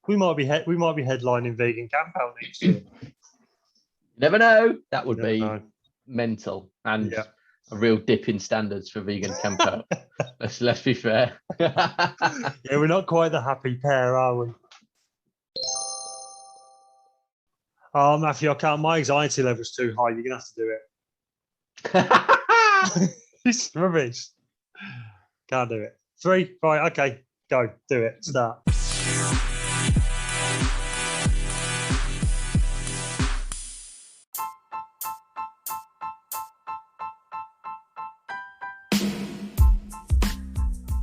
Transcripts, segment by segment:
We might be headlining vegan camp out next year. Never know. That would be mental and Yeah. a real dip in standards for vegan camp out. let's be fair. Yeah, we're not quite the happy pair, are we? Oh, Matthew, I can't. My anxiety level's too high. You're gonna have to do it. It's rubbish. Can't do it. 3, right? Okay, go. Do it. Start.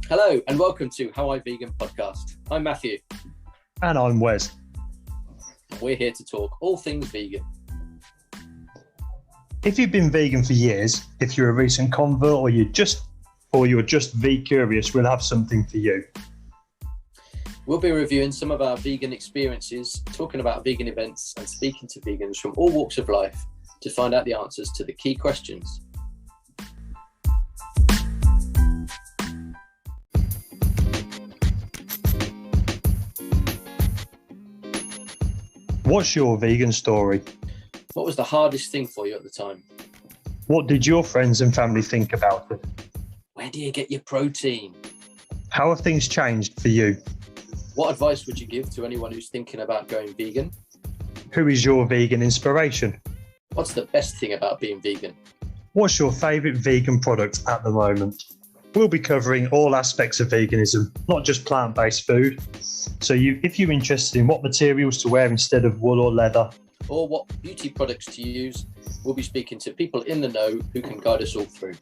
Hello and welcome to How I Vegan podcast. I'm Matthew. And I'm Wes. We're here to talk all things vegan. If you've been vegan for years, if you're a recent convert or you're just V-curious, we'll have something for you. We'll be reviewing some of our vegan experiences, talking about vegan events and speaking to vegans from all walks of life to find out the answers to the key questions. What's your vegan story? What was the hardest thing for you at the time? What did your friends and family think about it? Where do you get your protein? How have things changed for you? What advice would you give to anyone who's thinking about going vegan? Who is your vegan inspiration? What's the best thing about being vegan? What's your favourite vegan product at the moment? We'll be covering all aspects of veganism, not just plant-based food. So if you're interested in what materials to wear instead of wool or leather, or what beauty products to use, we'll be speaking to people in the know who can guide us all through.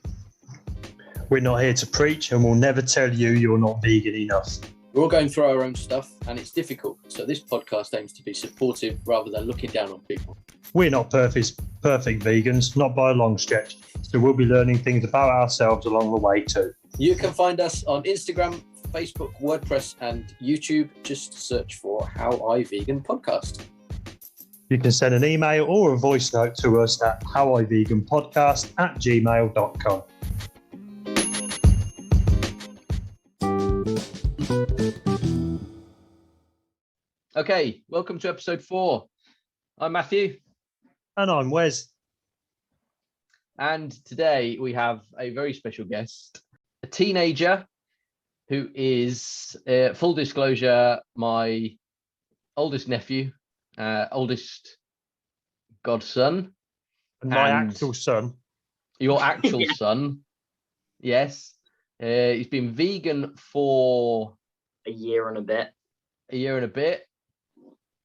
We're not here to preach and we'll never tell you you're not vegan enough. We're all going through our own stuff and it's difficult, so this podcast aims to be supportive rather than looking down on people. We're not perfect vegans, not by a long stretch, so we'll be learning things about ourselves along the way too. You can find us on Instagram, Facebook, WordPress and YouTube. Just search for How I Vegan Podcast. You can send an email or a voice note to us at howiveganpodcast@gmail.com. Okay, welcome to episode 4. I'm Matthew. And I'm Wes. And today we have a very special guest, a teenager who is, full disclosure, my oldest nephew, oldest godson. And my actual son. Your actual son, yes. He's been vegan for a year and a bit.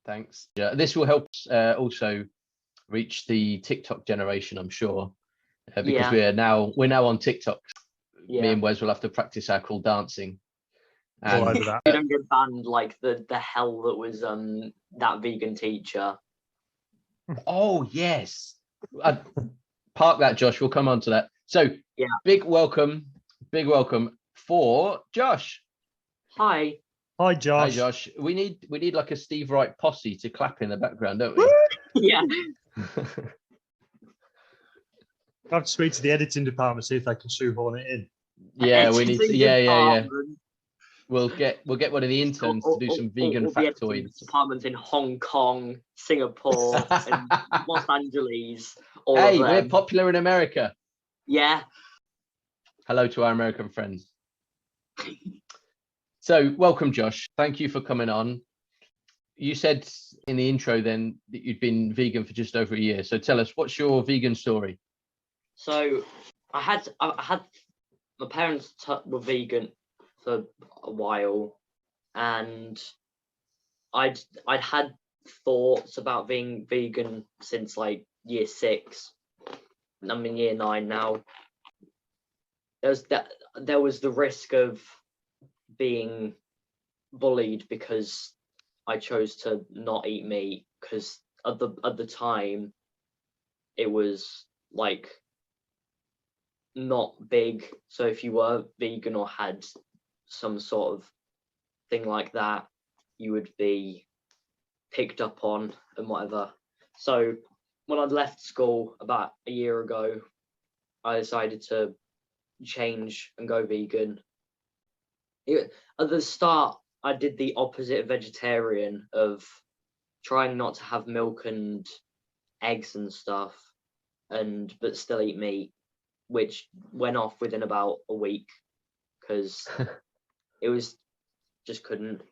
Thanks. Yeah, this will help also reach the TikTok generation, I'm sure, because we're now on TikTok. Yeah. Me and Wes will have to practice our cool dancing. All over that. You don't get banned like the hell that was that vegan teacher. Oh yes. Park that, Josh. We'll come on to that. So yeah, big welcome for Josh. Hi. Hi, Josh. Hi, Josh. We need like a Steve Wright posse to clap in the background, don't we? Yeah. I have to speak to the editing department, see if they can shoehorn it in. Yeah, we need to. Yeah. We'll get one of the interns to do some vegan factoids. Departments in Hong Kong, Singapore, and Los Angeles. Hey, we're popular in America. Yeah. Hello to our American friends. So, welcome, Josh. Thank you for coming on. You said in the intro then that you'd been vegan for just over a year. So tell us, what's your vegan story? So I had my parents were vegan for a while, and I'd had thoughts about being vegan since like year 6. I'm in year 9 now. There was the risk of being bullied because I chose to not eat meat, because at the time it was like not big. So if you were vegan or had some sort of thing like that, you would be picked up on and whatever. So when I'd left school about a year ago, I decided to change and go vegan. At the start, I did the opposite vegetarian of trying not to have milk and eggs and stuff, but still eat meat, which went off within about a week because it was just couldn't.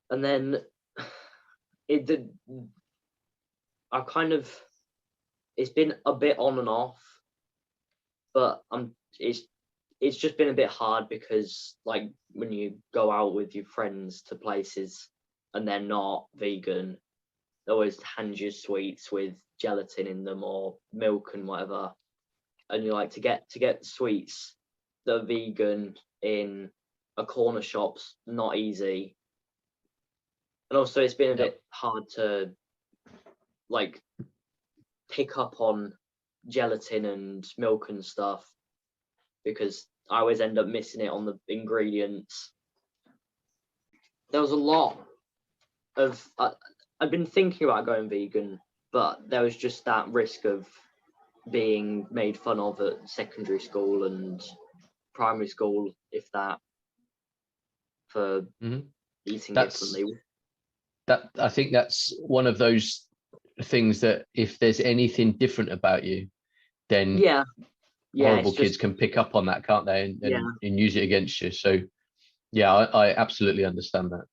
And then it did. It's been a bit on and off, but it's just been a bit hard because like when you go out with your friends to places and they're not vegan, they always hand you sweets with gelatin in them or milk and whatever, and you like to get sweets that are vegan in a corner shop's not easy. And also it's been a bit hard to like pick up on gelatin and milk and stuff because I always end up missing it on the ingredients. There was a lot of I've been thinking about going vegan, but there was just that risk of being made fun of at secondary school and primary school, if that, for eating differently. I think that's one of those things that if there's anything different about you, then horrible kids can pick up on that, can't they? And use it against you. So yeah, I absolutely understand that.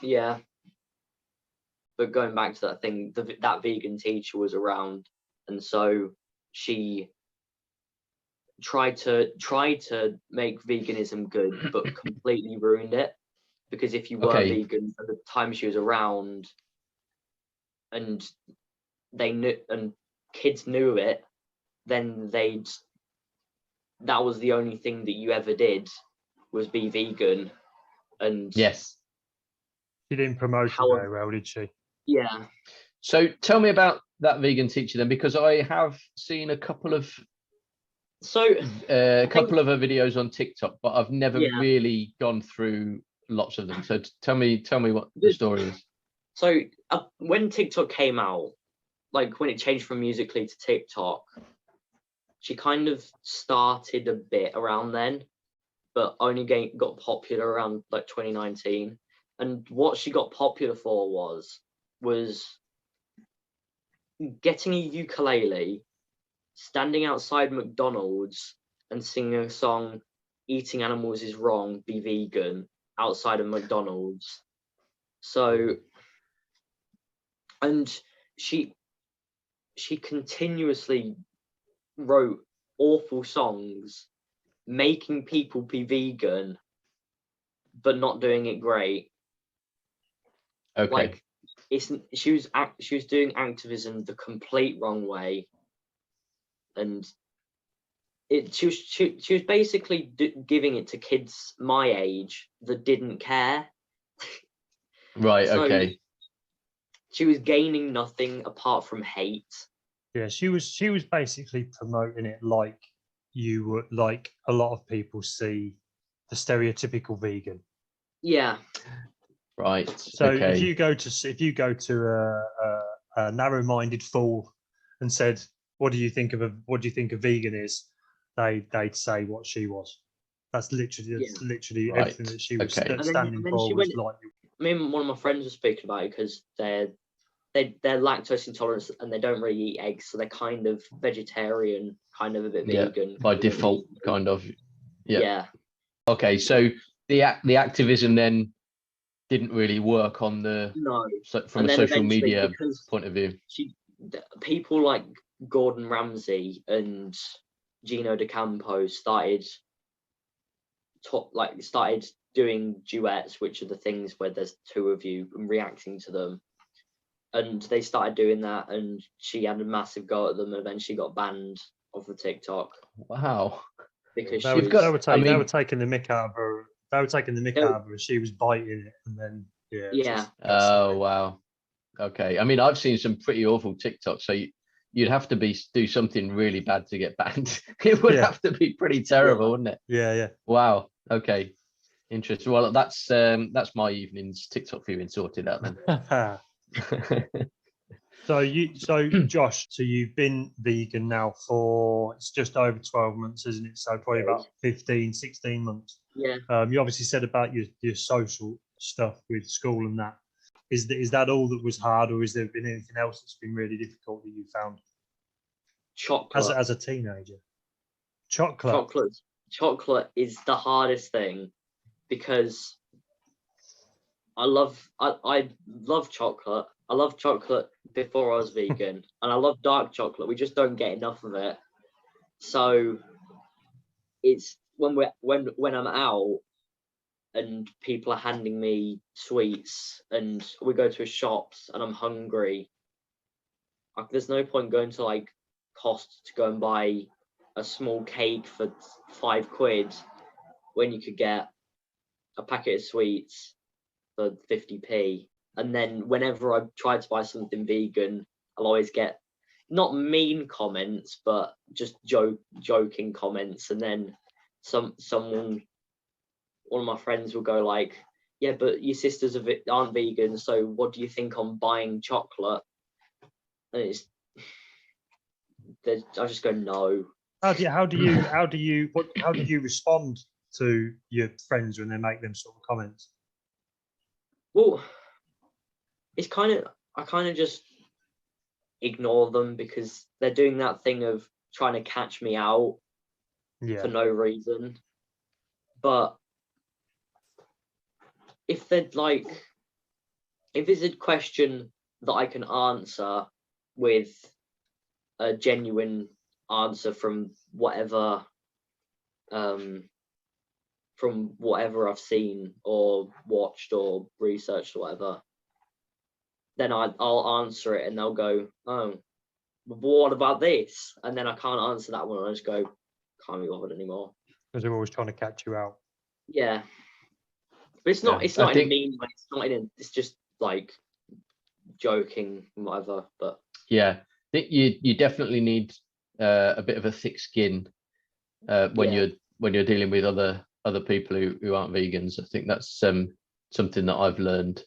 Yeah. But going back to that thing, that vegan teacher was around, and so she tried to make veganism good, but completely ruined it. Because if you were vegan at the time she was around, and they knew, and kids knew it, then that was the only thing that you ever did was be vegan. And yes, she didn't promote it very well, did she? Yeah. So tell me about that vegan teacher then, because I have seen a couple of her videos on TikTok, but I've never really gone through lots of them. So tell me what the story is. So when TikTok came out, like when it changed from Musical.ly to TikTok, she kind of started a bit around then, but only got popular around like 2019. And what she got popular for was getting a ukulele, standing outside McDonald's and singing a song, "Eating animals is wrong, be vegan," outside of McDonald's. So, and she continuously wrote awful songs, making people be vegan, but not doing it great. Okay. Like, she was doing activism the complete wrong way, and she was basically giving it to kids my age that didn't care. Right. So okay. She was gaining nothing apart from hate. Yeah, she was basically promoting it like you would, like a lot of people see the stereotypical vegan. Yeah. Right. So if you go to a narrow-minded fool and said, "What do you think a vegan is?" They'd say what she was. That's literally right. everything that she was standing for. Was like, me and one of my friends were speaking about it because they're lactose intolerant and they don't really eat eggs, so they're kind of vegetarian, kind of a bit vegan by default, kind of. Yeah. Okay, so the activism then didn't really work on from a social media point of view. People like Gordon Ramsay and Gino D'Acampo started doing duets, which are the things where there's two of you and reacting to them. And they started doing that, and she had a massive go at them, and eventually got banned off of TikTok. Wow! Because they were taking the mick out of her. They were taking the mick out of her, and she was biting it, and then Oh wow! Okay, I mean, I've seen some pretty awful TikToks. So you'd have to do something really bad to get banned. It would have to be pretty terrible, wouldn't it? Yeah. Wow. Okay. Interesting. Well, that's my evening's TikTok viewing sorted out then. So Josh, so you've been vegan now for, it's just over 12 months, isn't it? So probably about 15, 16 months. Yeah. You obviously said about your social stuff with school and that. Is that all that was hard, or has there been anything else that's been really difficult that you found? Chocolate. As a teenager. Chocolate. Chocolate is the hardest thing, because I love chocolate. I love chocolate before I was vegan, and I love dark chocolate. We just don't get enough of it. So it's when I'm out and people are handing me sweets, and we go to a shops and I'm hungry, there's no point going to like Cost to go and buy a small cake for £5 when you could get a packet of sweets for 50p. And then whenever I try to buy something vegan, I'll always get not mean comments, but just joking comments. And then one of my friends will go like, yeah, but your sisters aren't vegan, so what do you think on buying chocolate? And I just go, no. How do you respond to your friends when they make them sort of comments? Well, I kind of just ignore them, because they're doing that thing of trying to catch me out for no reason. But if it's a question that I can answer with a genuine answer from whatever I've seen or watched or researched or whatever, then I'll answer it, and they'll go, oh, what about this? And then I can't answer that one, and I just go, can't be bothered anymore. Because they're always trying to catch you out. Yeah. But it's not in a mean way, it's just like joking and whatever. But yeah, I think you definitely need a bit of a thick skin when you're dealing with other people who aren't vegans. I think that's something that I've learned.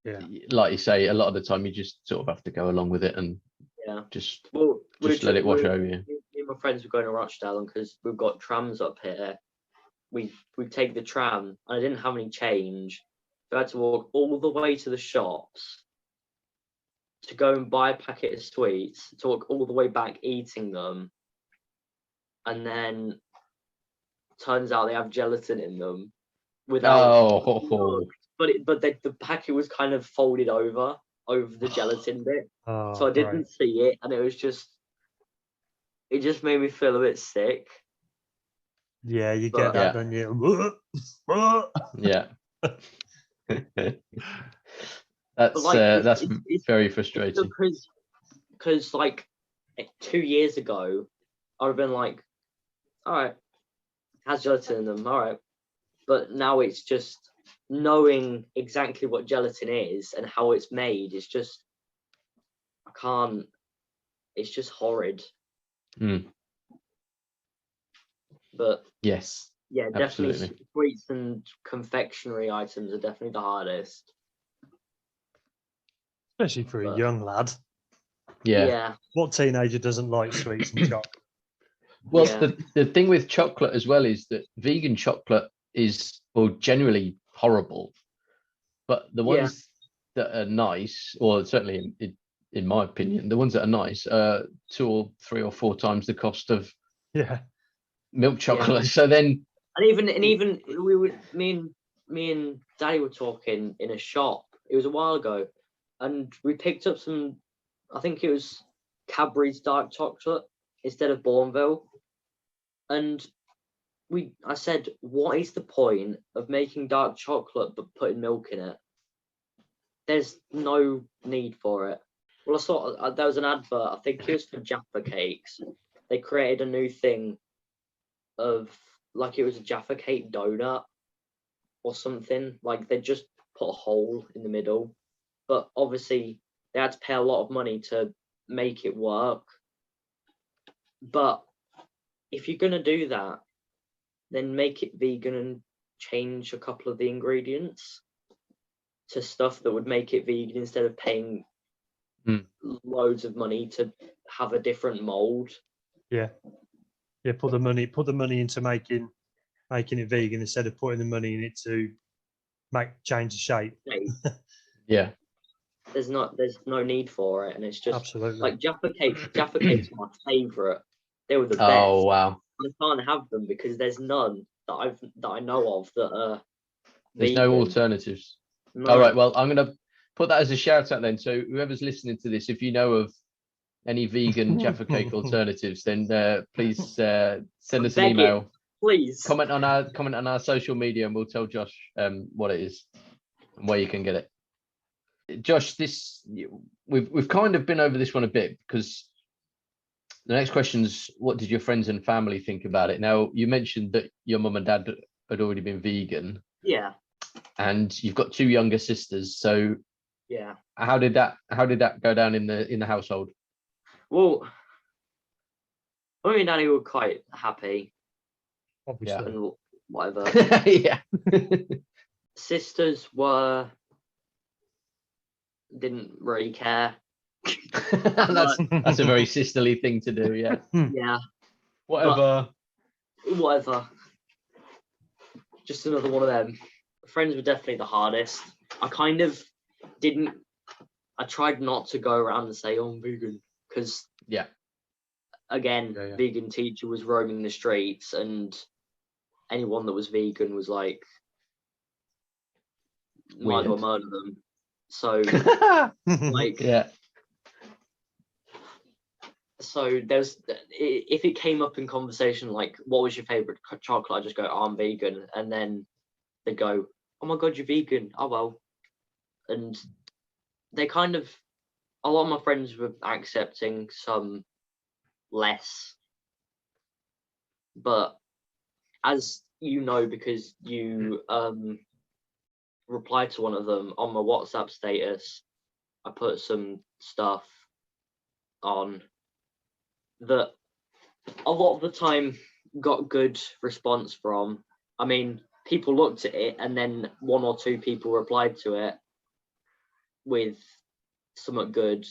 Yeah, like you say, a lot of the time you just sort of have to go along with it and just let it wash over you. Me and my friends were going to Rochdale, and because we've got trams up here, we take the tram, and I didn't have any change, so I had to walk all the way to the shops to go and buy a packet of sweets, to walk all the way back eating them, and then turns out they have gelatin in them without but the packet was kind of folded over the gelatin bit, so I didn't see it, and it just made me feel a bit sick. Yeah, you get that, don't you? Yeah. That's very frustrating. Because like 2 years ago, I would have been like, all right, it has gelatin in them, all right. But now it's just knowing exactly what gelatin is and how it's made. It's just, I can't. It's just horrid. But yes, yeah, absolutely. Definitely sweets and confectionery items are definitely the hardest. Especially for a young lad. Yeah. What teenager doesn't like sweets and chocolate? Well, the thing with chocolate as well is that vegan chocolate is, well, generally horrible, but the ones that are nice, or certainly in my opinion, the ones that are nice are 2 or 3 or 4 times the cost of milk chocolate. So then, and even we would me and Daddy were talking in a shop. It was a while ago, and we picked up some. I think it was Cadbury's dark chocolate instead of Bourneville, and I said, what is the point of making dark chocolate but putting milk in it? There's no need for it. Well, I saw there was an advert, I think it was for Jaffa cakes. They created a new thing of, like, it was a Jaffa cake donut or something. Like, they just put a hole in the middle. But obviously, they had to pay a lot of money to make it work. But if you're going to do that, then make it vegan and change a couple of the ingredients to stuff that would make it vegan instead of paying loads of money to have a different mold. Yeah, put the money into making making it vegan instead of putting the money in it to change the shape. Yeah. There's no need for it, and it's just absolutely like Jaffa cakes are my favourite. They were the best. Oh wow. I can't have them because there's none that I know of that are There's vegan. no alternatives. No. All right, well, I'm going to put that as a shout out then. So whoever's listening to this, if you know of any vegan Jaffa cake alternatives, then please send us an email. Please comment on our social media, and we'll tell Josh what it is and where you can get it. Josh, we've kind of been over this one a bit, because the next question is, what did your friends and family think about it? Now, you mentioned that your mum and dad had already been vegan. Yeah. And you've got 2 younger sisters, so yeah. How did that go down in the household? Well, mummy and daddy were quite happy. Obviously. And whatever. Yeah. Sisters didn't really care. That's a very sisterly thing to do. Yeah. Yeah. Whatever. Just another one of them. Friends were definitely the hardest. I tried not to go around and say, I'm vegan, because vegan teacher was roaming the streets, and anyone that was vegan was like, might as well murder them. So like, yeah. So if it came up in conversation, like, what was your favorite chocolate? I just go, I'm vegan, and then they go, oh my god, you're vegan. Oh well. And they kind of, a lot of my friends were accepting, some less. But as you know, because you replied to one of them on my WhatsApp status, I put some stuff on that a lot of the time got good response from. I mean, people looked at it, and then 1 or 2 people replied to it with something good,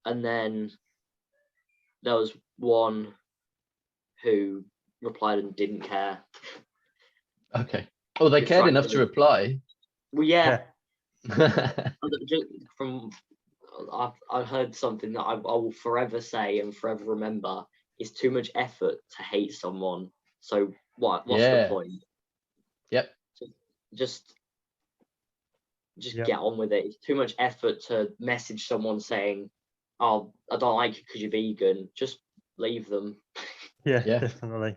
and then there was one who replied and didn't care. Okay. Oh, they cared enough to reply. Well, yeah. I heard something that I will forever say and forever remember. It's too much effort to hate someone. So what's the point? Yep. Just get on with it. It's too much effort to message someone saying, oh, I don't like you because you're vegan. Just leave them. Yeah, definitely.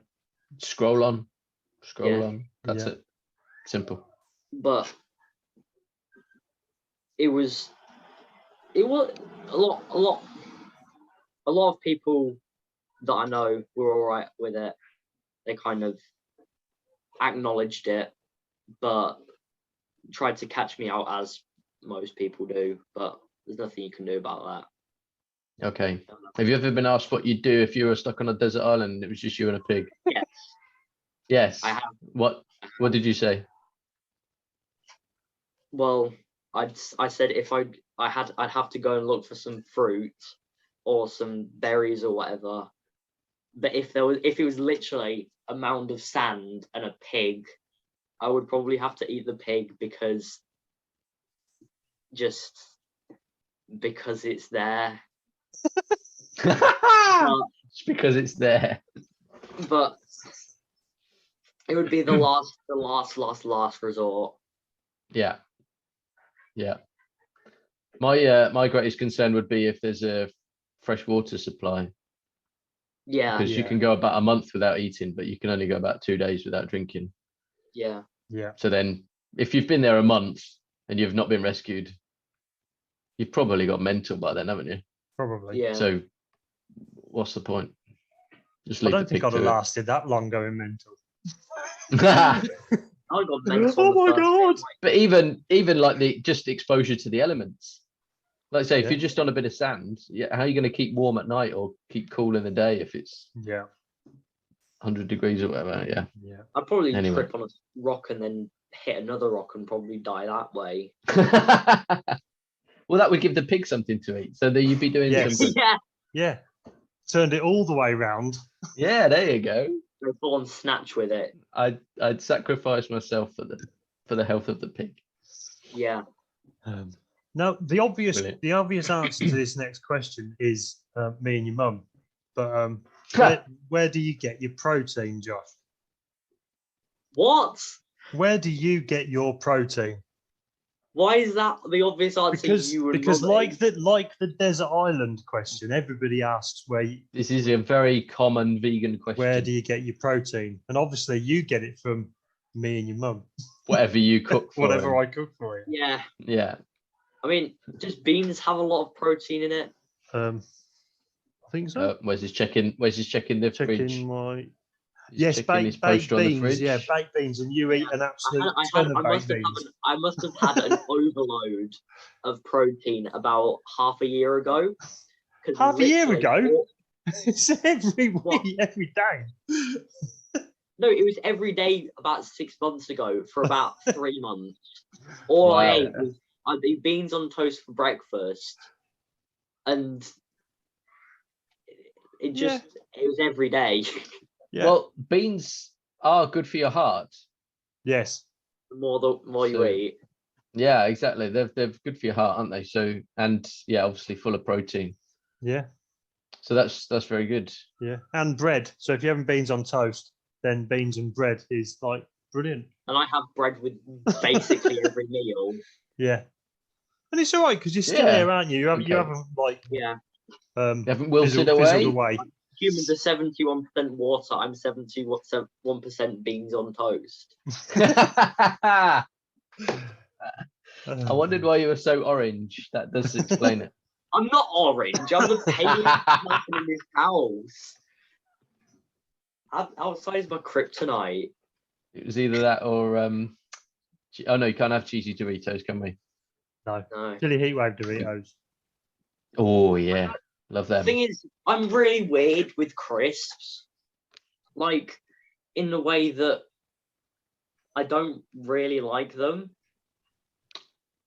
Scroll on. That's it. Simple. But it was a lot of people that I know were all right with it. They kind of acknowledged it, but tried to catch me out, as most people do, but there's nothing you can do about that. Okay. Have you ever been asked what you'd do if you were stuck on a desert island and it was just you and a pig? Yes. Yes. I have. What did you say? Well, I said if I'd have to go and look for some fruit or some berries or whatever. But if it was literally a mound of sand and a pig, I would probably have to eat the pig because it's there. Just because it's there. But it would be the last resort. Yeah. My greatest concern would be if there's a fresh water supply. Yeah. Because you can go about a month without eating, but you can only go about 2 days without drinking. Yeah. So then, if you've been there a month and you've not been rescued, you've probably got mental by then, haven't you? Probably. Yeah. So, what's the point? Just I don't think I'd have lasted that long going mental. I got mental. Oh my god! But even like the exposure to the elements. Like say, if you're just on a bit of sand, how are you going to keep warm at night or keep cool in the day if it's 100 degrees or whatever? Yeah. I'd probably trip on a rock and then hit another rock and probably die that way. Well, that would give the pig something to eat, so that you'd be doing something. Yeah. Turned it all the way round. Yeah, there you go. go full on snatch with it. I'd sacrifice myself for the health of the pig. Yeah. Now, the obvious answer to this next question is me and your mum. But where do you get your protein, Josh? What? Where do you get your protein? Why is that the obvious answer? Because like the desert island question, everybody asks This is a very common vegan question. Where do you get your protein? And obviously, you get it from me and your mum. Whatever you cook for Whatever I cook for you. Yeah. Yeah. I mean, does beans have a lot of protein in it? I think so. Where's his checking the fridge? Yes, baked beans. Yeah, baked beans, and you eat an absolute ton of baked beans. I must have had an overload of protein about half a year ago. Half a year ago? It's every week, every day. No, it was every day about 6 months ago for about 3 months. All I ate was I'd eat beans on toast for breakfast, and it was every day. Yeah. Well, beans are good for your heart. Yes. The more you eat. Yeah, exactly. They're good for your heart, aren't they? So, and yeah, obviously full of protein. Yeah. So that's very good. Yeah, and bread. So if you're having beans on toast, then beans and bread is like brilliant. And I have bread with basically every meal. Yeah. And it's all right because you're still here, aren't you? You haven't like you haven't wilted away. Humans are 71% water. I'm 71% beans on toast. I wondered why you were so orange. That does explain it. I'm not orange. I'm the palest person in this house. Outside is my kryptonite. It was either that or oh no, you can't have cheesy Doritos, can we? No. Chili heatwave Doritos. Oh yeah, love them. The thing is, I'm really weird with crisps, like in the way that I don't really like them.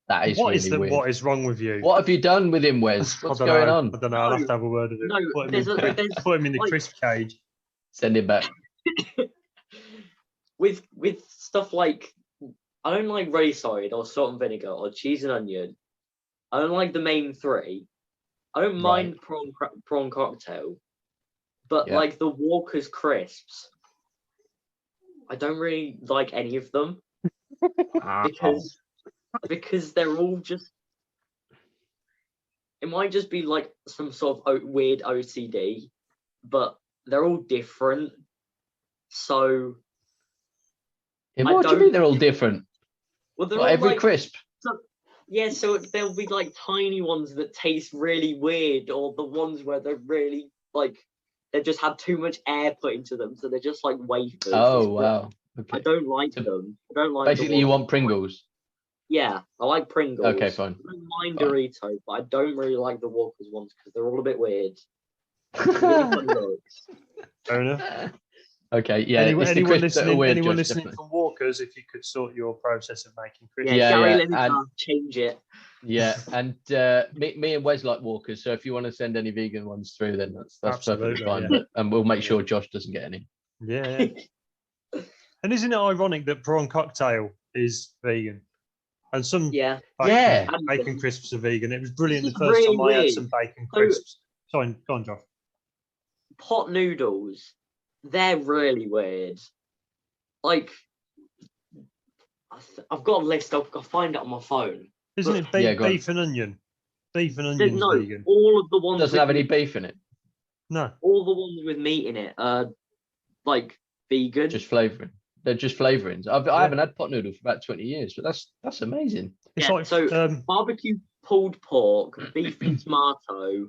That is weird. What is wrong with you? What have you done with him, Wes? What's going on? I don't know. I'll have to have a word with him. No, put him in the crisp cage. Send him back. with stuff like, I don't like Rayside or salt and vinegar or cheese and onion. I don't like the main three. I don't mind prawn cocktail, but like the Walker's crisps, I don't really like any of them because they're all just. It might just be like some sort of weird OCD, but they're all different. So. What do you mean they're all different? Well, they're all every crisp. So there'll be like tiny ones that taste really weird, or the ones where they're really like they just have too much air put into them, so they're just like wafers. Oh wow! Okay. I don't like them. I don't like. Basically, you want Pringles. Yeah, I like Pringles. Okay, fine. I don't mind Doritos, but I don't really like the Walker's ones because they're all a bit weird. Fair enough. Okay, yeah. Anyone listening from Walkers, if you could sort your process of making crisps. Gary, let me change it. Yeah, and me and Wes like Walkers, so if you want to send any vegan ones through, then that's perfectly fine. Yeah. And we'll make sure Josh doesn't get any. Yeah. And isn't it ironic that prawn cocktail is vegan? And some bacon crisps are vegan. It was brilliant the first time I had some bacon crisps. Sorry, go on, Josh. Pot noodles. They're really weird. Like, I've got a list. I'll find it on my phone. Isn't it beef and onion? Beef and onion vegan. All of the ones doesn't have any beef in it. No. All the ones with meat in it are like vegan. Just flavouring. They're just flavourings. I haven't had pot noodle for about 20 years, but that's amazing. Barbecue pulled pork, beef and tomato,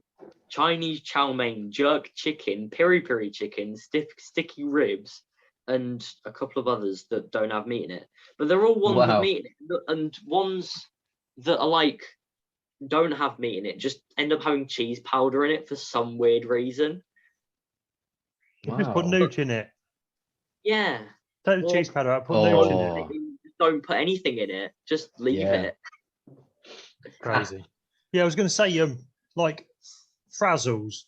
Chinese chow mein, jerk chicken, piri chicken, sticky ribs, and a couple of others that don't have meat in it. But they're all ones with meat in it, and ones that are like don't have meat in it just end up having cheese powder in it for some weird reason. Wow. Just put newt in it. Yeah. Take the cheese powder out, put newt in it. Don't put anything in it. Just leave it. Crazy. Yeah, I was going to say, like Frazzles.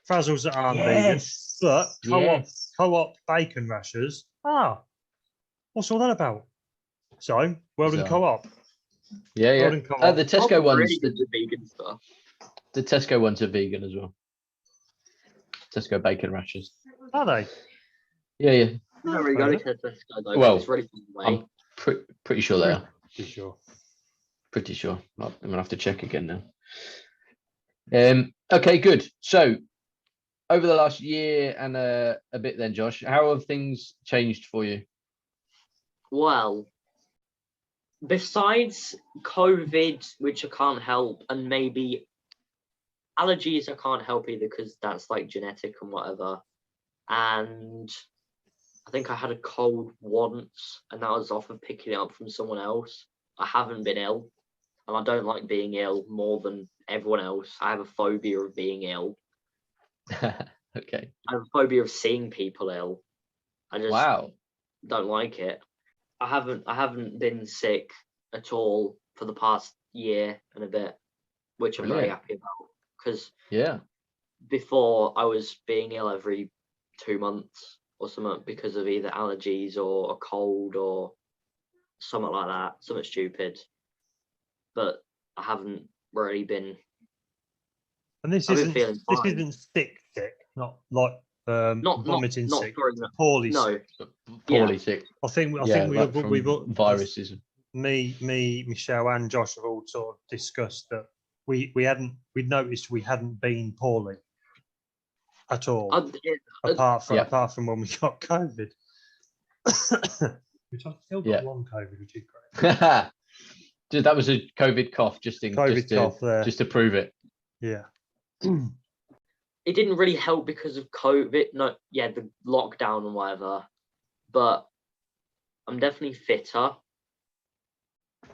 Frazzles that aren't vegan, but Yes. co-op bacon rashers. What's all that about? So, World and Co-op. Yeah. World and Co-op. The Tesco ones. Really good with vegan stuff. The Tesco ones are vegan as well. Tesco bacon rashers. Are they? Yeah. No, really go to Tesco though. Well, it's really fun I'm pretty sure they are. Pretty sure. Pretty sure. I'm gonna have to check again now. Okay, good. So, over the last year and a bit, then, Josh, how have things changed for you? Well, besides COVID, which I can't help, and maybe allergies, I can't help either because that's like genetic and whatever. And I think I had a cold once, and that was off of picking it up from someone else. I haven't been ill, and I don't like being ill more than everyone else. I have a phobia of being ill. Okay. I have a phobia of seeing people ill. I just don't like it. I haven't been sick at all for the past year and a bit, which I'm very happy about. Because before I was being ill every 2 months or something because of either allergies or a cold or something like that, something stupid. But I haven't really been. And this isn't sick, not like vomiting not sick, throwing up. poorly sick. Poorly sick. I think we've viruses. Me, Michelle, and Josh have all sort of discussed that we'd noticed we hadn't been poorly at all, apart from when we got COVID, which I've still got long COVID, which is great. Dude, that was a COVID cough, just to prove it. Yeah. It didn't really help because of COVID. No, the lockdown and whatever. But I'm definitely fitter.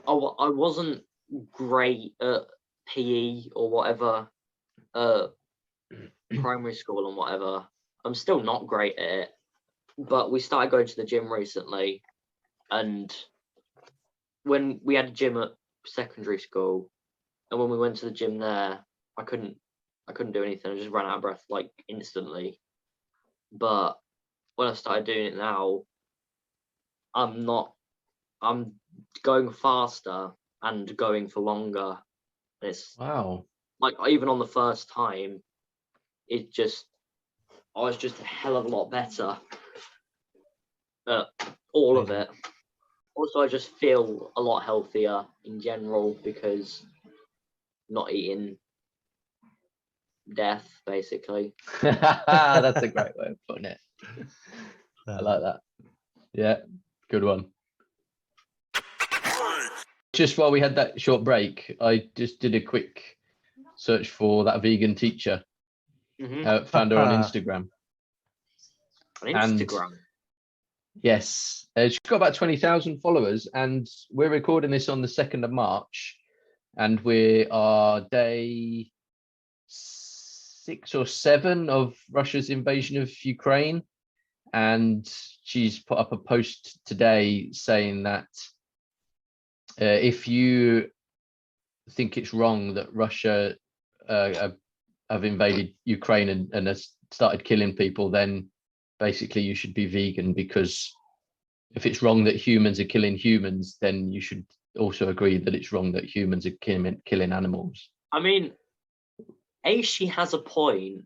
I wasn't great at PE or whatever, primary school and whatever. I'm still not great at it. But we started going to the gym recently, and when we had a gym at secondary school, and when we went to the gym there, I couldn't do anything. I just ran out of breath like instantly. But when I started doing it now, I'm going faster and going for longer. It's like even on the first time, I was just a hell of a lot better at all of it. Also, I just feel a lot healthier in general because not eating death, basically. That's a great way of putting it. I like that. Yeah, good one. Just while we had that short break, I just did a quick search for that vegan teacher. Found her on Instagram. Yes, she's got about 20,000 followers, and we're recording this on the 2nd of March, and we are day 6 or 7 of Russia's invasion of Ukraine, and she's put up a post today saying that if you think it's wrong that Russia have invaded Ukraine and has started killing people, then basically you should be vegan, because if it's wrong that humans are killing humans, then you should also agree that it's wrong that humans are killing animals. I mean, she has a point,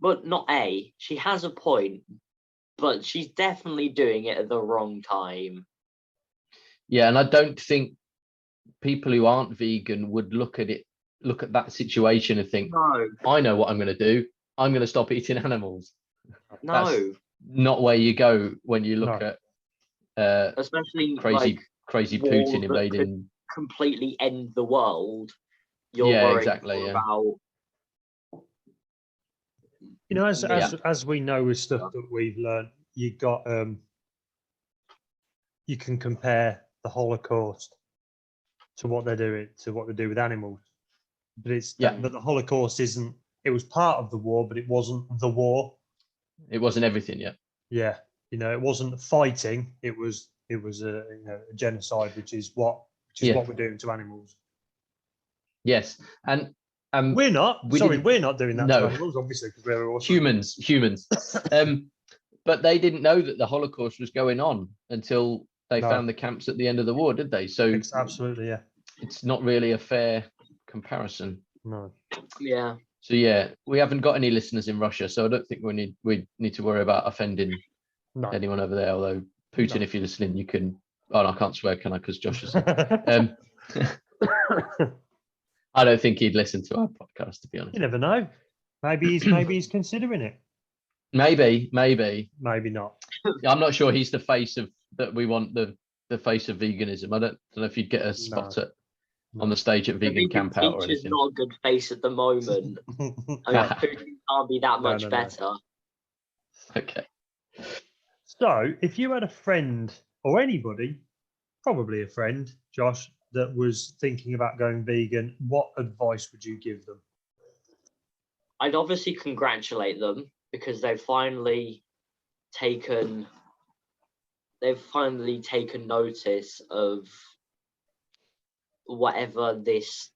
but she has a point, but she's definitely doing it at the wrong time. Yeah, and I don't think people who aren't vegan would look at that situation and think, no, I know what I'm going to do. I'm going to stop eating animals. No, that's not where you go when you look at especially crazy Putin invading, completely end the world. You're exactly. About... You know, as we know with stuff that we've learned, you can compare the Holocaust to what they're doing, to what they do with animals. But but the Holocaust isn't. It was part of the war, but it wasn't the war. It wasn't everything yet. Yeah, it wasn't fighting. It was a genocide, which is what we're doing to animals. Yes, and we're not. We're not doing that to animals, obviously, because we're awesome. Humans. But they didn't know that the Holocaust was going on until they found the camps at the end of the war, did they? So absolutely, yeah. It's not really a fair comparison. No. Yeah. So we haven't got any listeners in Russia, so I don't think we need to worry about offending anyone over there. Although Putin, if you're listening, you can. Oh, no, I can't swear, can I? Because Josh is. I don't think he'd listen to our podcast, to be honest. You never know. Maybe he's considering it. Maybe not. I'm not sure he's the face of that. We want the face of veganism. I don't know if you'd get a spot on the stage at Vegan Camp Out or anything. Not a good face at the moment. Putin can't be that much better. Okay. So, if you had a friend or anybody, probably a friend, Josh, that was thinking about going vegan, what advice would you give them? I'd obviously congratulate them because they've finally taken notice of whatever this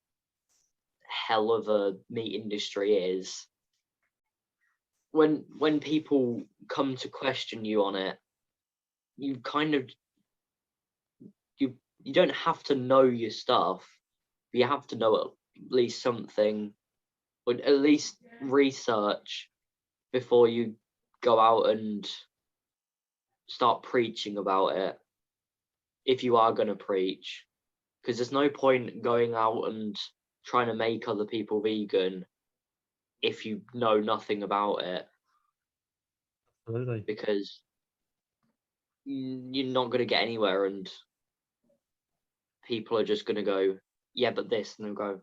hell of a meat industry is. When people come to question you on it, you kind of you don't have to know your stuff. You have to know at least something, or at least research before you go out and start preaching about it, if you are going to preach. Because there's no point going out and trying to make other people vegan if you know nothing about it. Absolutely. Because you're not going to get anywhere, and people are just going to go, yeah, but this, and they'll go,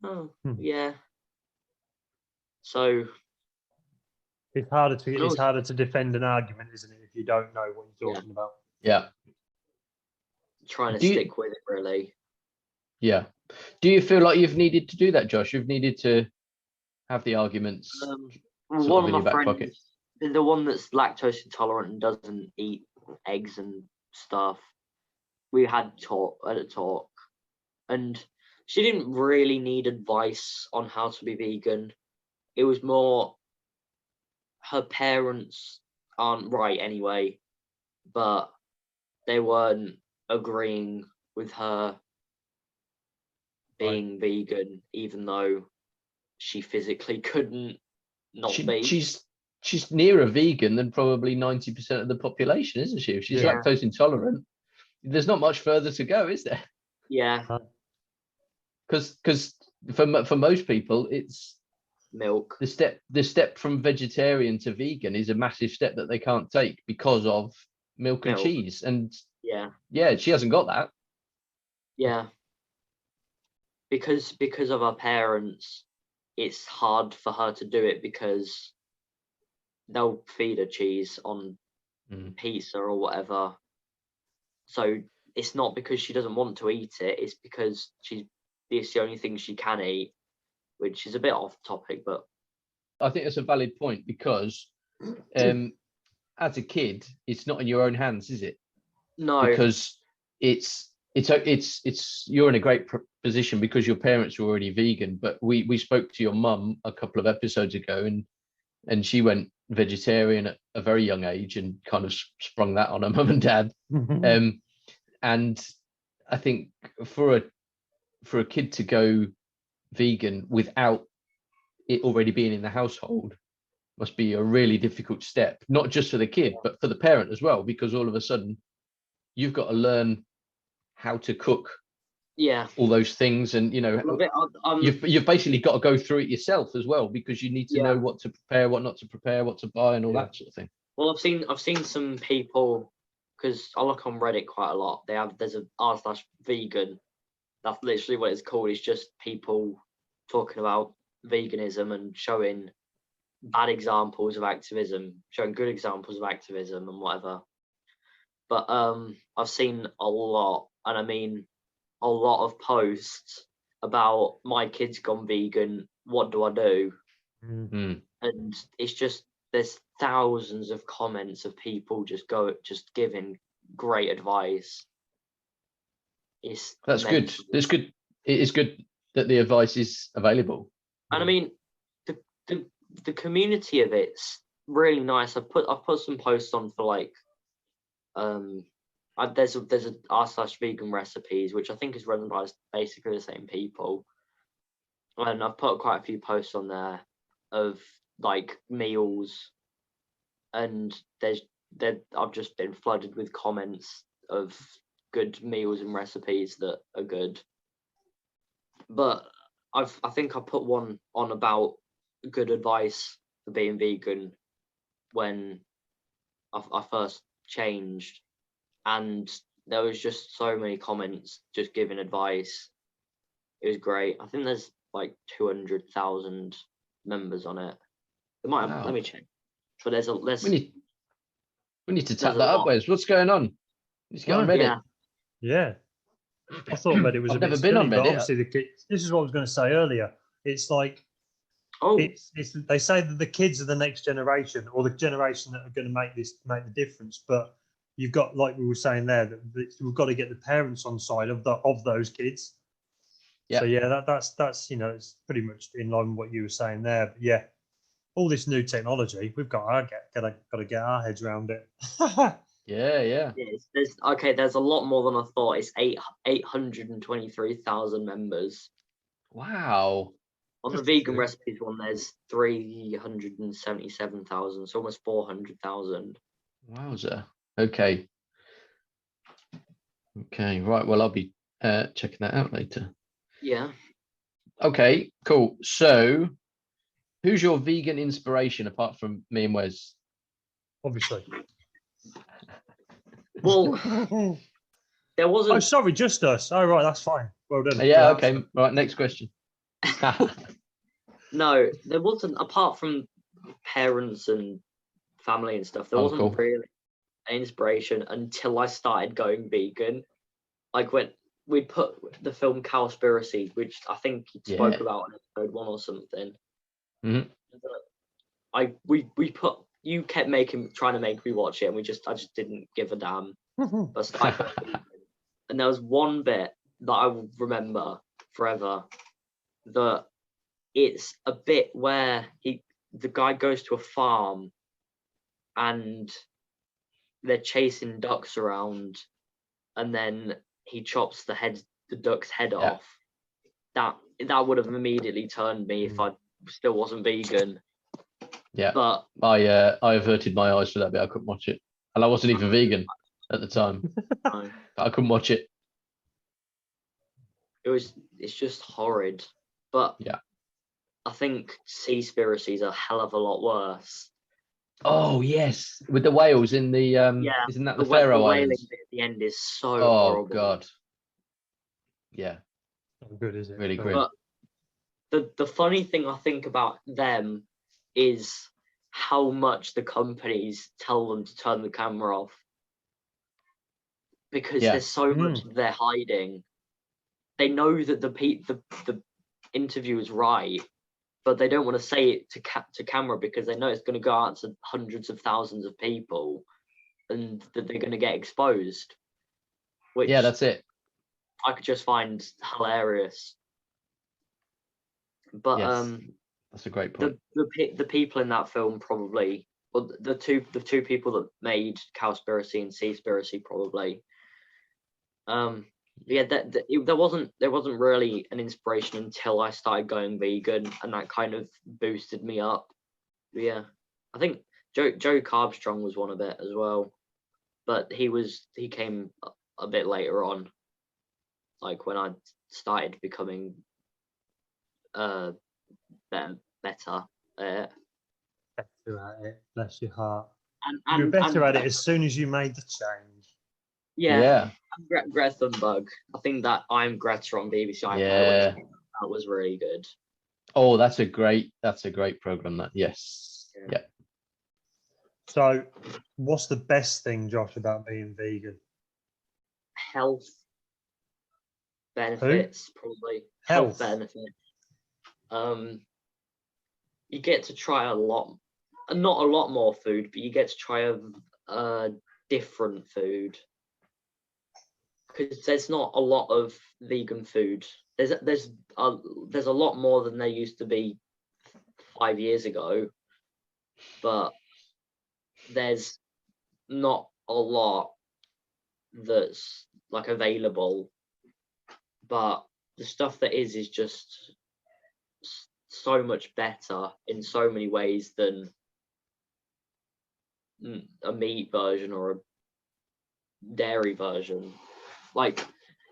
oh, yeah. So it's harder to defend an argument, isn't it, if you don't know what you're talking about? Yeah. Trying to stick with it, really. Yeah. Do you feel like you've needed to do that, Josh? You've needed to have the arguments one of my friends, the one that's lactose intolerant and doesn't eat eggs and stuff, we had a talk, and she didn't really need advice on how to be vegan. It was more her parents aren't right anyway, but they weren't agreeing with her being vegan, even though she physically couldn't not be. She's nearer vegan than probably 90% of the population, isn't she? If she's lactose intolerant, there's not much further to go, is there? Yeah. Because for most people, it's milk. The step from vegetarian to vegan is a massive step that they can't take because of milk and cheese. And she hasn't got that. Yeah. Because of her parents, it's hard for her to do it because they'll feed her cheese on pizza or whatever. So it's not because she doesn't want to eat it, it's because it's the only thing she can eat, which is a bit off topic, but I think that's a valid point because as a kid, it's not in your own hands, is it? No. Because it's you're in a great position because your parents were already vegan, but we spoke to your mum a couple of episodes ago and she went vegetarian at a very young age and kind of sprung that on her mum and dad. And I think for a kid to go vegan without it already being in the household must be a really difficult step, not just for the kid but for the parent as well, because all of a sudden you've got to learn how to cook all those things, and you've basically got to go through it yourself as well, because you need to know what to prepare, what not to prepare, what to buy, and all that sort of thing. Well, I've seen some people, because I look on Reddit quite a lot, there's a r/vegan, that's literally what it's called. It's just people talking about veganism and showing bad examples of activism, showing good examples of activism and whatever. But I've seen a lot, and I mean a lot of posts about my kid's gone vegan, what do I do? And it's just, there's thousands of comments of people just giving great advice. That's good. It's good. It is good that the advice is available. And I mean, the community of it's really nice. I've put some posts on for like there's a r/vegan recipes, which I think is run by basically the same people, and I've put quite a few posts on there of like meals, and I've just been flooded with comments of good meals and recipes that are good. But I think I put one on about good advice for being vegan when I first changed, and there was just so many comments just giving advice. It was great. I think there's like 200,000 members on it. There might have, Wow. let me check. But there's we need to tap there's a that up, lot. Wes. What's going on? Let's get on Reddit. Yeah. I thought Reddit was I've a bit never been silly, on but Reddit. obviously the kids. This is what I was going to say earlier. It's like Oh, it's they say that the kids are the next generation, or the generation that are going to make the difference. But you've got, like we were saying there, that we've got to get the parents on side of those kids. Yeah. So yeah, that's it's pretty much in line with what you were saying there. But yeah, all this new technology, we've got to get our heads around it. Yeah. there's a lot more than I thought. It's 823,000 members. Wow. On the vegan recipes one, there's 377,000, so almost 400,000. Wowza. Okay. Right. Well, I'll be checking that out later. Yeah. Okay. Cool. So, who's your vegan inspiration apart from me and Wes? Obviously. Well, there wasn't. Oh, sorry, just us. Oh, right, that's fine. Well done. Yeah. Okay. Right. Next question. No, there wasn't. Apart from parents and family and stuff, there wasn't really an inspiration until I started going vegan. Like when we put the film Cowspiracy, which I think you spoke about in episode 1 or something. Mm-hmm. You kept trying to make me watch it, and I just didn't give a damn. And there was one bit that I will remember forever, that it's a bit where the guy goes to a farm and they're chasing ducks around, and then he chops the duck's head off. That would have immediately turned me if I still wasn't vegan. Yeah, but I averted my eyes for that bit. I couldn't watch it, and I wasn't even vegan at the time. No. I couldn't watch it. It's just horrid. But yeah, I think Seaspiracy is a hell of a lot worse. Oh yes, with the whales in the isn't that the Faroe Islands? Bit at the end is so horrible. Oh god. Yeah. Not good, is it? Really grim. But the funny thing I think about them is how much the companies tell them to turn the camera off, because there's so much they're hiding. They know that the interview is right, but they don't want to say it to camera because they know it's going to go out to hundreds of thousands of people, and that they're going to get exposed. Which that's it. I could just find hilarious. But that's a great point. The people in that film probably, well, the two people that made Cowspiracy and Seaspiracy probably. There wasn't really an inspiration until I started going vegan, and that kind of boosted me up. But yeah, I think Joe Carbstrong was one of it as well, but he came a bit later on, like when I started becoming better at it. Better at it, bless your heart. And you were better at it as soon as you made the change. Yeah. Greta Thunberg. I think that I'm Greta on BBC iPlayer. That was really good. Oh, that's a great program. That yeah. So, what's the best thing, Josh, about being vegan? Health benefits, probably. Health benefits. You get to try not a lot more food, but you get to try a different food. because there's not a lot of vegan food. There's a lot more than there used to be 5 years ago, but there's not a lot that's like available. But the stuff that is just so much better in so many ways than a meat version or a dairy version. Like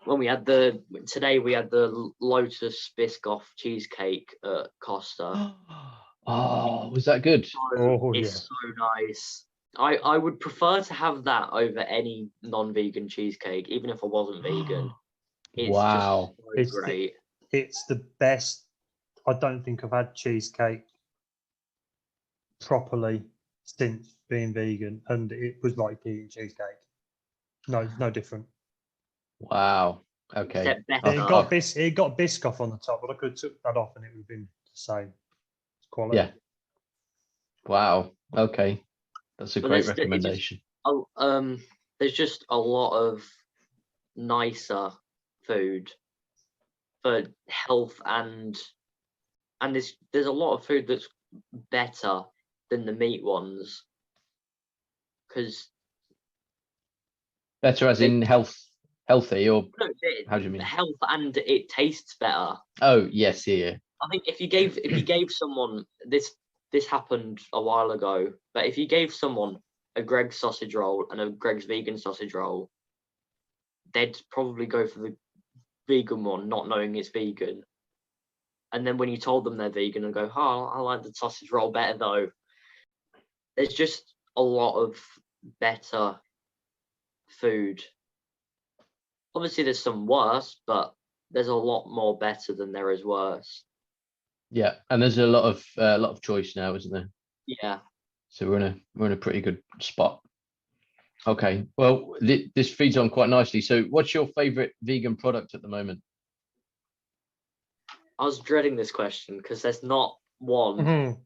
when we had today we had the Lotus Biscoff cheesecake at Costa. Oh, was that good? It's so nice. I would prefer to have that over any non-vegan cheesecake, even if I wasn't vegan. It's wow, just so great. It's the best. I don't think I've had cheesecake properly since being vegan, and it was like eating cheesecake. No different. Wow. Okay. It got Biscoff on the top, but I could have took that off and it would have been the same quality. Yeah. Wow. Okay. That's a great recommendation. There's just a lot of nicer food for health, and there's a lot of food that's better than the meat ones, because better as in healthy, or how do you mean? Health, and it tastes better. Oh yes, yeah. I think if you gave someone this happened a while ago, but if you gave someone a Greggs sausage roll and a Greggs vegan sausage roll, they'd probably go for the vegan one, not knowing it's vegan. And then when you told them they're vegan and go, oh, I like the sausage roll better though. There's just a lot of better food. Obviously there's some worse, but there's a lot more better than there is worse. Yeah, and there's a lot of choice now, isn't there? Yeah. So we're in a pretty good spot. Okay, well, this feeds on quite nicely. So what's your favorite vegan product at the moment? I was dreading this question because there's not one. Mm-hmm.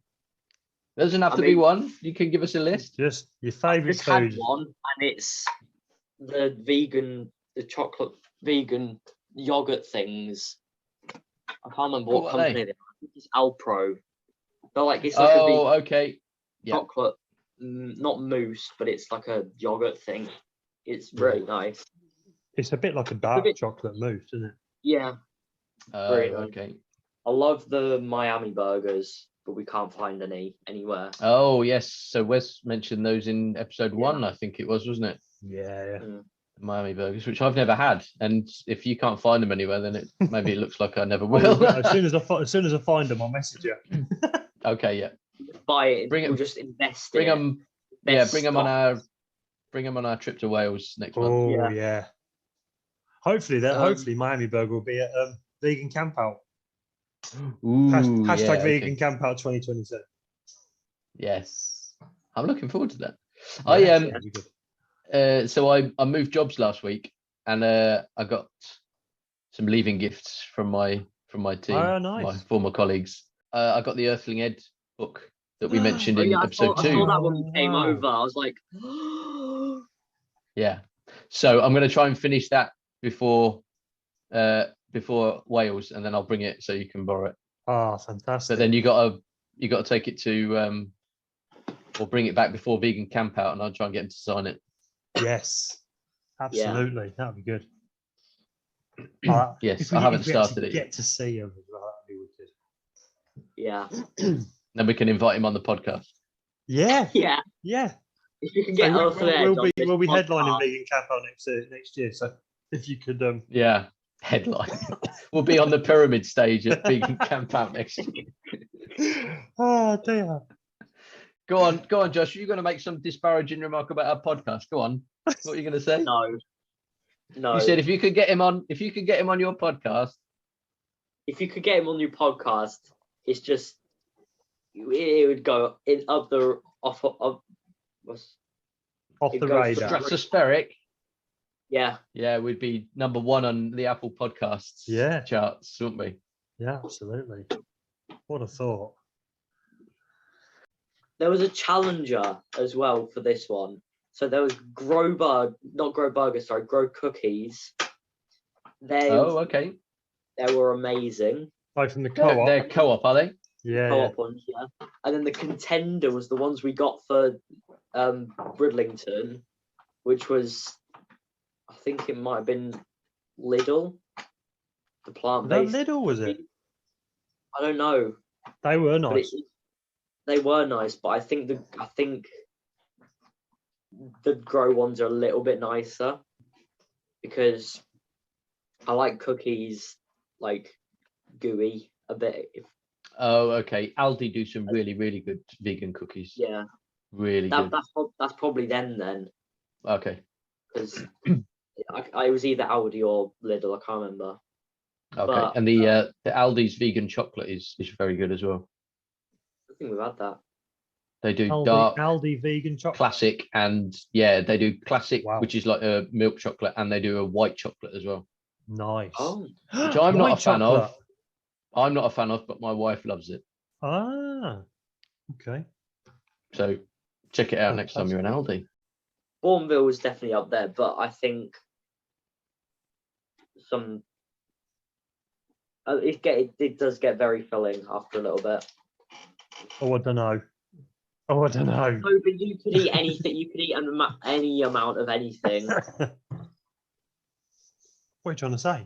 There doesn't have to be one. You can give us a list. Just your favorite food. Had one, and it's the chocolate vegan yogurt things. I can't remember what company they are. I think it's Alpro. They're like, it's like okay. Chocolate, not mousse, but it's like a yogurt thing. It's really nice. It's a bit like a dark chocolate mousse, isn't it? Yeah. Okay. I love the Miami burgers, but we can't find any anywhere. Oh yes. So Wes mentioned those in episode 1, I think it was, wasn't it? Yeah. Miami burgers, which I've never had, and if you can't find them anywhere, then maybe it looks like I never will. as soon as I find them, I'll message you. Okay, yeah. Buy it. We'll just invest. Bring them. Yeah, bring them on our trip to Wales next month. Oh yeah. Hopefully Miami Burger will be at Vegan Camp Out. Hashtag Vegan Camp Out 2022. Yes, I'm looking forward to that. Yeah, so I moved jobs last week, and I got some leaving gifts from my team, my former colleagues. I got the Earthling Ed book that we mentioned in episode 2. I saw that when we came over. I was like, yeah. So I'm going to try and finish that before Wales, and then I'll bring it so you can borrow it. Oh, fantastic! But then you got to take it to or bring it back before Vegan Camp Out, and I'll try and get him to sign it. Yes, absolutely. Yeah. That'd be good. Yes, I haven't started it. Get to see him as well. That'd be wicked. Yeah. Then we can invite him on the podcast. Yeah. If you can get we'll be headlining Vegan Camp Out next year. So if you could, headline. We'll be on the pyramid stage at Vegan Camp Out next year. Oh dear. Go on, Josh. You're going to make some disparaging remark about our podcast. Go on. What are you going to say? No. You said if you could get him on your podcast. If you could get him on your podcast, it's just it would go off the radar. Stratospheric. Yeah. Yeah, we'd be number 1 on the Apple Podcasts charts, wouldn't we? Yeah, absolutely. What a thought. There was a challenger as well for this one. So there was Grow Cookies, Okay. They were amazing. Like from the co-op. They're co-op, are they? Yeah. Co-op ones, yeah. And then the contender was the ones we got for Bridlington, which was, I think it might have been Lidl, the plant-based. That Lidl, was it? I don't know. They were nice. They were nice, but I think the grow ones are a little bit nicer because I like cookies like gooey a bit. Oh, okay. Aldi do some really, really good vegan cookies. Yeah, really good. That's probably them then. Okay. Because I was either Aldi or Lidl. I can't remember. Okay, but, and the Aldi's vegan chocolate is very good as well. I think we've had that. They do dark Aldi vegan chocolate, classic, and they do classic, Wow. which is like a milk chocolate, and they do a white chocolate as well. Nice. Oh, which I'm not a fan chocolate. of. I'm not a fan of, but my wife loves it. Ah, okay. So check it out next time you're in Aldi. Bourneville is definitely up there, but I think it does get very filling after a little bit. Oh, I don't know. No, but you could eat anything. You could eat any amount of anything. What are you trying to say?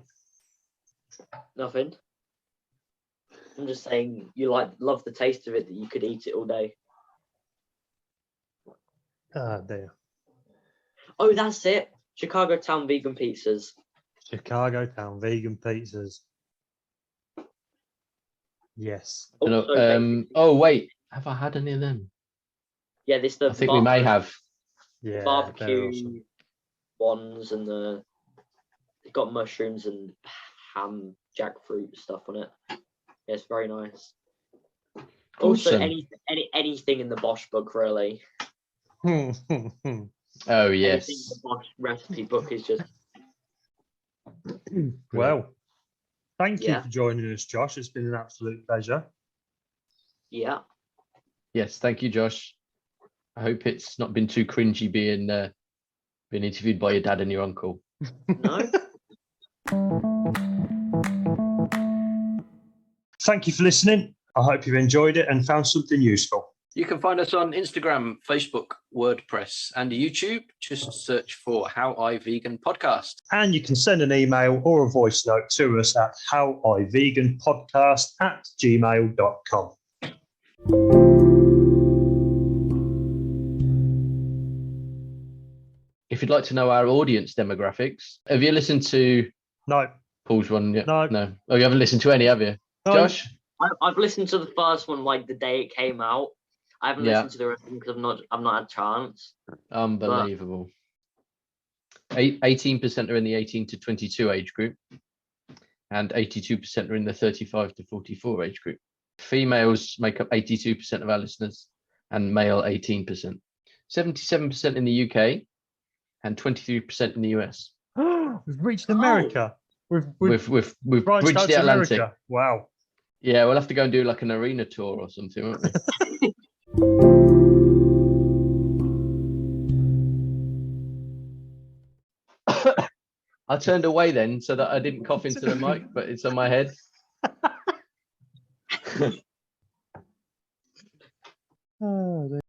Nothing. I'm just saying you love the taste of it, that you could eat it all day. Ah, dear. Oh, that's it. Chicago Town vegan pizzas. Chicago Town vegan pizzas. Yes. Oh wait, have I had any of them? Yeah, I think we may have. Yeah, barbecue awesome. ones, and it's got mushrooms and ham, jackfruit stuff on it. Yeah, it's very nice. Also, Awesome. anything in the Bosch book, really. Oh yes. Anything in the Bosch recipe book is just. Well, thank you for joining us, Josh. It's been an absolute pleasure. Yeah. Yes, thank you, Josh. I hope it's not been too cringy being interviewed by your dad and your uncle. No. Thank you for listening. I hope you've enjoyed it and found something useful. You can find us on Instagram, Facebook, WordPress, and YouTube. Just search for How I Vegan Podcast. And you can send an email or a voice note to us at howiveganpodcast@gmail.com. If you'd like to know our audience demographics, have you listened to No. Paul's one yet? No. Oh, you haven't listened to any, have you? No. Josh? I've listened to the first one like the day it came out. I haven't listened to the rest of them because I've not had a chance. Unbelievable. 18% are in the 18 to 22 age group, and 82% are in the 35 to 44 age group. Females make up 82% of our listeners, and male 18%. 77% in the UK, and 23% in the US. We've reached America. We've bridged the Atlantic. America. Wow. Yeah, we'll have to go and do like an arena tour or something, won't we? I turned away then so that I didn't cough into the mic, but it's on my head. Oh,